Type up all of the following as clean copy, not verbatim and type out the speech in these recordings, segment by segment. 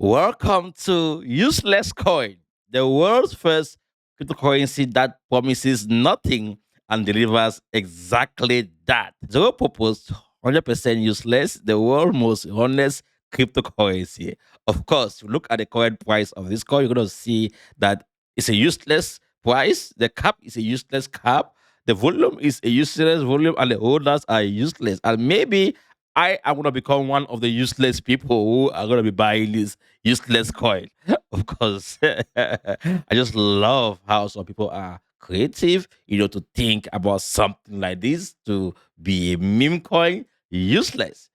Welcome to Useless Coin, the world's first cryptocurrency that promises nothing and delivers exactly that. Zero purpose, 100% useless, the world's most honest cryptocurrency. Of course, you look at the current price of this coin, you're going to see that it's a useless price. The cap is a useless cap. The volume is a useless volume, and the holders are useless. And maybe I am going to become one of the useless people who are going to be buying this useless coin. Of course, I just love how some people are creative, to think about something like this to be a meme coin. Useless.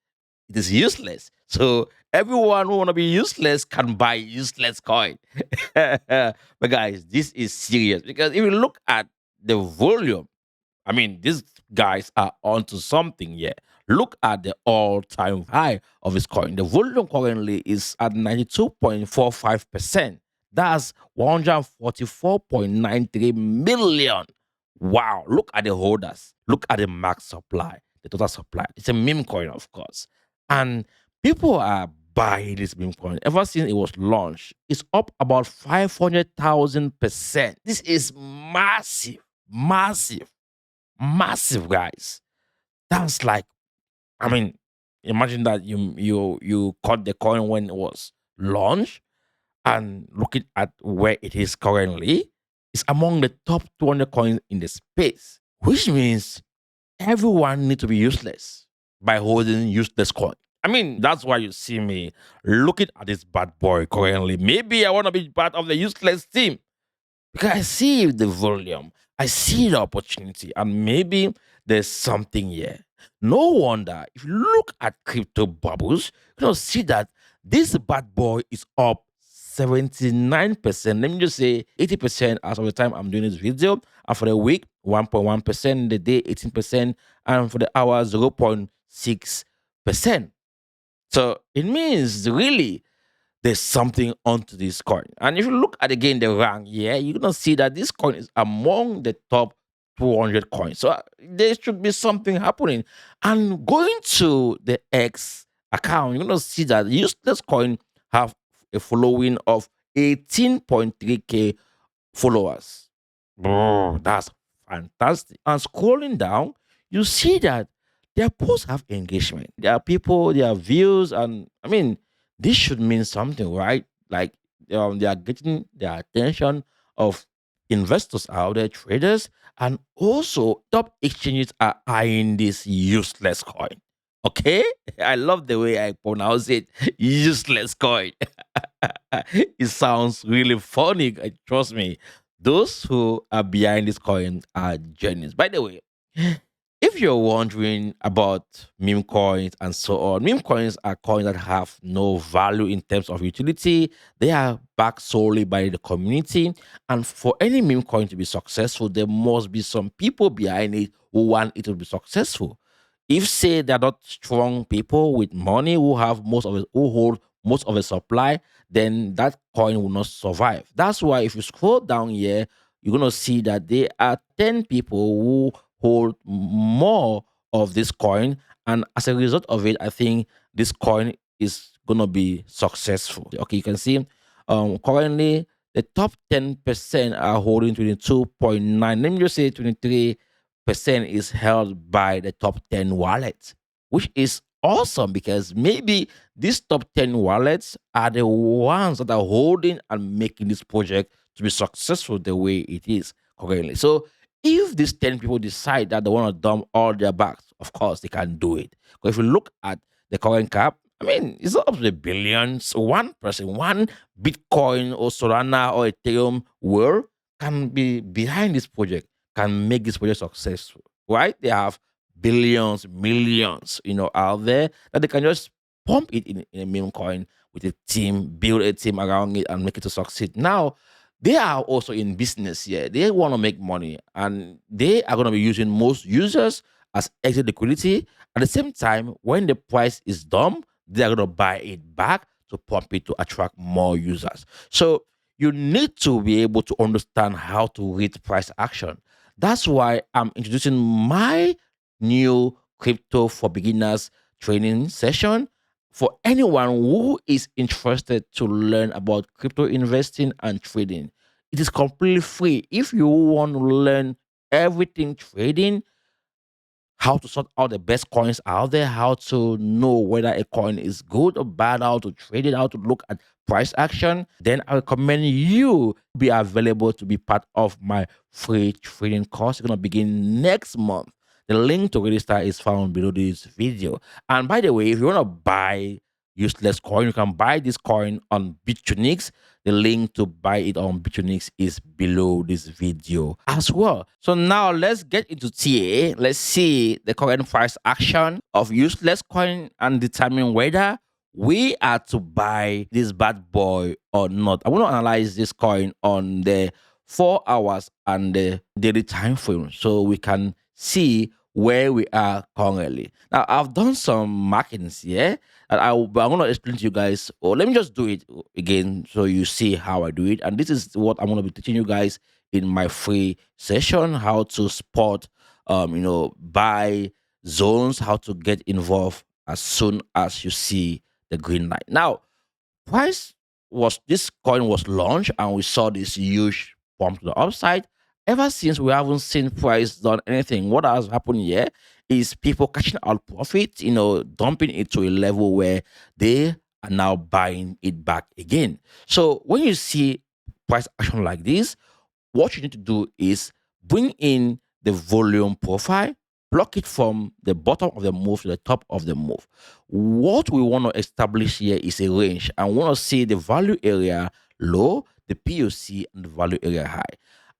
It is useless. So everyone who want to be useless can buy useless coin. But guys, this is serious because if you look at the volume, I mean, these guys are onto something here. Look at the all-time high of this coin. The volume currently is at 92.45%. That's 144.93 million. Wow. Look at the holders. Look at the max supply, the total supply. It's a meme coin, of course. And people are buying this meme coin ever since it was launched. It's up about 500,000%. This is massive, massive, massive, guys. That's like, I mean, imagine that you caught the coin when it was launched and looking at where it is currently, it's among the top 200 coins in the space, which means everyone needs to be useless by holding useless coin. I mean, that's why you see me looking at this bad boy currently. Maybe I want to be part of the useless team because I see the volume, I see the opportunity, and maybe there's something here. No wonder if you look at crypto bubbles, you see that this bad boy is up 79%. Let me just say 80% as of the time I'm doing this video. And for the week, 1.1%, the day 18%, and for the hour 0.6%. So it means really there's something onto this coin. And if you look at again the rank, you're gonna see that this coin is among the top 200 coins. So there should be something happening. And going to the X account, you're gonna see that useless coin have a following of 18.3k followers. Bro, that's fantastic. And scrolling down, you see that their posts have engagement. There are people, their views, and I mean, this should mean something, right? Like they are getting the attention of investors out there, traders, and also top exchanges are eyeing this useless coin. Okay, I love the way I pronounce it, useless coin. It sounds really funny. Trust me, those who are behind this coin are genius. By the way, if you're wondering about meme coins and so on, meme coins are coins that have no value in terms of utility. They are backed solely by the community. And for any meme coin to be successful, there must be some people behind it who want it to be successful. If say they're not strong people with money who have most of it, who hold most of the supply, then that coin will not survive. That's why if you scroll down here, you're gonna see that there are 10 people who hold more of this coin, and as a result of it, I think this coin is gonna be successful. Okay, you can see currently the top 10% are holding 22.9. Let me just say 23% is held by the top 10 wallets, which is awesome because maybe these top 10 wallets are the ones that are holding and making this project to be successful the way it is currently. So if these 10 people decide that they want to dump all their bags, of course they can do it. Because if you look at the current cap, I mean, it's up to the billions. One person, one Bitcoin or Solana or Ethereum world can be behind this project, can make this project successful, right? They have billions, millions, out there that they can just pump it in a meme coin with a team, build a team around it and make it to succeed. Now, they are also in business here. They want to make money and they are going to be using most users as exit liquidity. At the same time, when the price is dumb, they are going to buy it back to pump it to attract more users. So you need to be able to understand how to read price action. That's why I'm introducing my new crypto for beginners training session for anyone who is interested to learn about crypto investing and trading. It is completely free. If you want to learn everything trading, how to sort out the best coins out there, how to know whether a coin is good or bad, how to trade it, how to look at price action, then I recommend you be available to be part of my free trading course. It's going to begin next month. The link to register is found below this video. And by the way, if you want to buy useless coin, you can buy this coin on BitUnix. The link to buy it on BitUnix is below this video as well. So now let's get into TA. Let's see the current price action of useless coin and determine whether we are to buy this bad boy or not. I want to analyze this coin on the 4 hours and the daily time frame so we can see where we are currently. Now, I've done some markings here, and but I'm going to explain to you guys. Or let me just do it again so you see how I do it. And this is what I'm going to be teaching you guys in my free session: how to spot, buy zones, how to get involved as soon as you see the green light. Now, price was this coin was launched, and we saw this huge pump to the upside. Ever since, we haven't seen price done anything. What has happened here is people catching out profit, dumping it to a level where they are now buying it back again. So when you see price action like this, what you need to do is bring in the volume profile, block it from the bottom of the move to the top of the move. What we want to establish here is a range, and we want to see the value area low, the POC, and the value area high.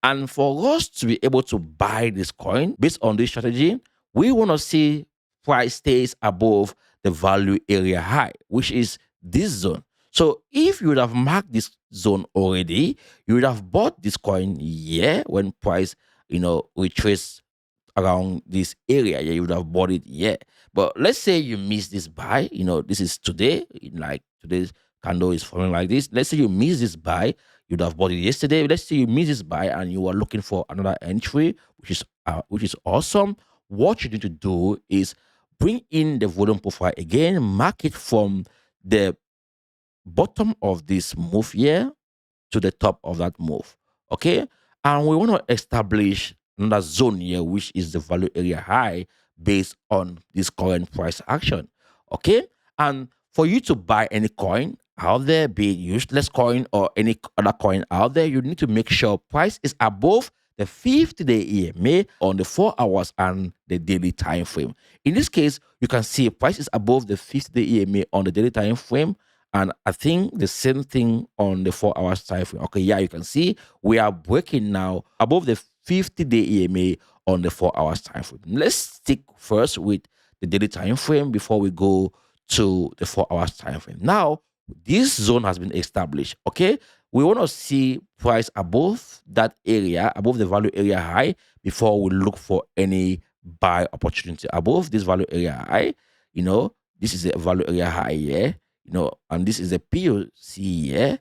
And for us to be able to buy this coin based on this strategy, we want to see price stays above the value area high, which is this zone. So if you would have marked this zone already, you would have bought this coin here when price, retrace around this area. Yeah, you would have bought it here. But let's say you miss this buy. This is today, like today's candle is forming like this. Let's say you miss this buy, you'd have bought it yesterday. Let's say you miss this buy and you are looking for another entry, which is awesome. What you need to do is bring in the volume profile again, mark it from the bottom of this move here to the top of that move. Okay. And we want to establish another zone here, which is the value area high based on this current price action. Okay. And for you to buy any coin out there, be it useless coin or any other coin out there, you need to make sure price is above the 50-day EMA on the 4 hours and the daily time frame. In this case, you can see price is above the 50-day EMA on the daily time frame, and I think the same thing on the 4 hours time frame. Okay, yeah, you can see we are breaking now above the 50-day EMA on the 4 hours time frame. Let's stick first with the daily time frame before we go to the 4 hours time frame. Now, this zone has been established. Okay, we want to see price above that area, above the value area high, before we look for any buy opportunity above this value area high. This is the value area high here, and this is the POC here,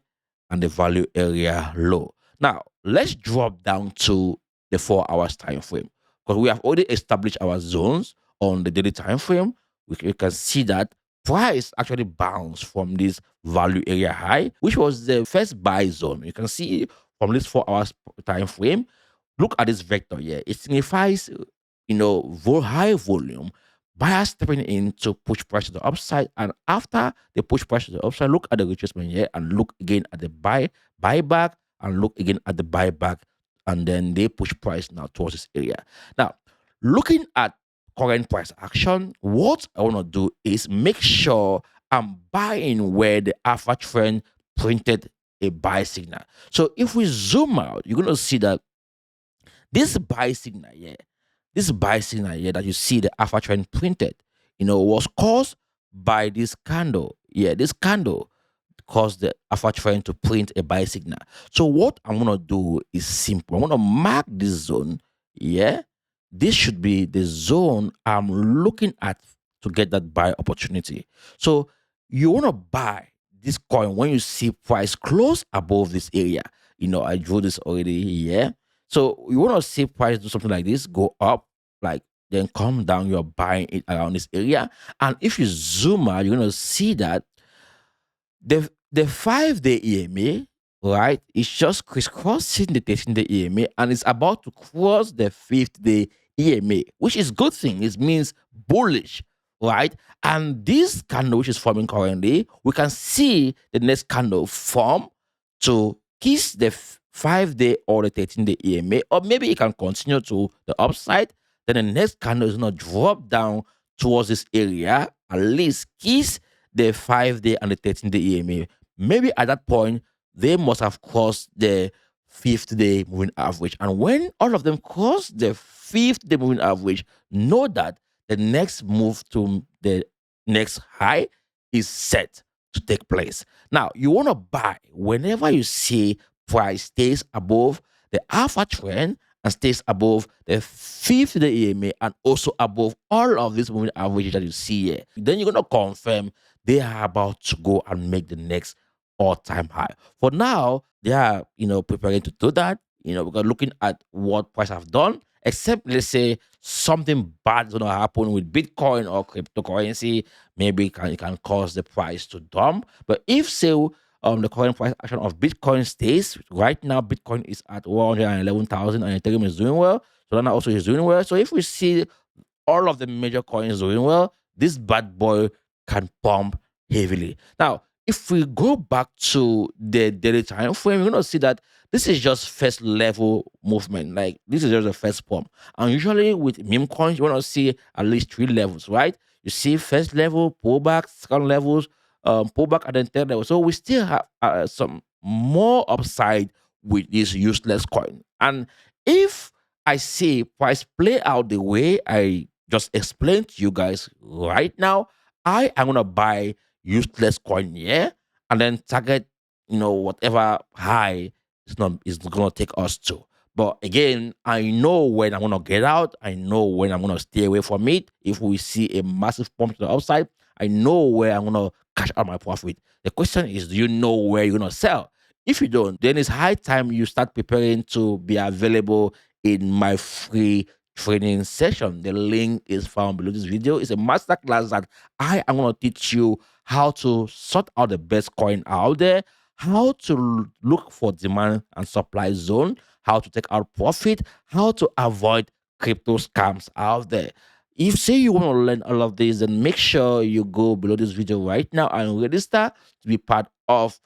and the value area low. Now, let's drop down to the 4 hours time frame, because we have already established our zones on the daily time frame. We can see that price actually bounced from this value area high, which was the first buy zone. You can see from this 4 hours time frame. Look at this vector here. It signifies, high volume. Buyers stepping in to push price to the upside, and after they push price to the upside, look at the retracement here, and look again at the buyback, and look again at the buyback, and then they push price now towards this area. Now, looking at current price action, what I want to do is make sure I'm buying where the alpha trend printed a buy signal. So if we zoom out, you're going to see that this buy signal here, that you see the alpha trend printed, was caused by this candle. Yeah, this candle caused the alpha trend to print a buy signal. So what I'm going to do is simple. I'm going to mark this zone. Yeah, this should be the zone I'm looking at to get that buy opportunity. So you want to buy this coin when you see price close above this area. I drew this already here. So you want to see price do something like this, go up, like then come down, you're buying it around this area. And if you zoom out, you're gonna see that the 5-day EMA, right, is just crisscrossing the 13-day EMA and it's about to cross the 5th-day EMA, which is good thing. It means bullish, right? And this candle which is forming currently, we can see the next candle form to kiss the 5-day or the 13-day EMA, or maybe it can continue to the upside. Then the next candle is gonna drop down towards this area, at least kiss the 5-day and the 13-day EMA. Maybe at that point, they must have crossed the 5th-day moving average. And when all of them cross the 5th-day moving average, know that the next move to the next high is set to take place. Now, you want to buy whenever you see price stays above the alpha trend and stays above the 5th-day EMA and also above all of these moving averages that you see here. Then you're going to confirm they are about to go and make the next all-time high. For now, they are, preparing to do that, because looking at what price have done, except let's say something bad is going to happen with Bitcoin or cryptocurrency, maybe it can cause the price to dump. But if say the current price action of Bitcoin stays right now, Bitcoin is at 111,000 and Ethereum is doing well. Solana also is doing well. So if we see all of the major coins doing well, this bad boy can pump heavily. Now, if we go back to the daily time frame, we're going to see that this is just first level movement. Like this is just the first pump. And usually with meme coins, you want to see at least 3 levels, right? You see first level, pullback, second levels, pullback, and then third level. So we still have some more upside with this useless coin. And if I see price play out the way I just explained to you guys right now, I am gonna buy useless coin here and then target, whatever high is gonna take us to. But again, I know when I'm gonna get out. I know when I'm gonna stay away from it. If we see a massive pump to the upside, I know where I'm gonna cash out my profit. The question is, do you know where you're gonna sell? If you don't, then it's high time you start preparing to be available in my free training session. The link is found below this video. It's a masterclass that I am going to teach you how to sort out the best coin out there, how to look for demand and supply zone, how to take out profit, how to avoid crypto scams out there. If say you want to learn all of this, then make sure you go below this video right now and register to be part of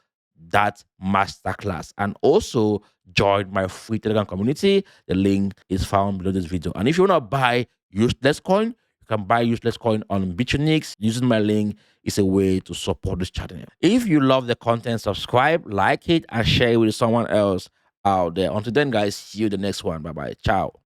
that masterclass, and also join my free Telegram community. The link is found below this video. And if you want to buy useless coin, you can buy useless coin on Bitronix. Using my link is a way to support this channel. If you love the content, subscribe, like it, and share it with someone else out there. Until then, guys, see you the next one. Bye bye. Ciao.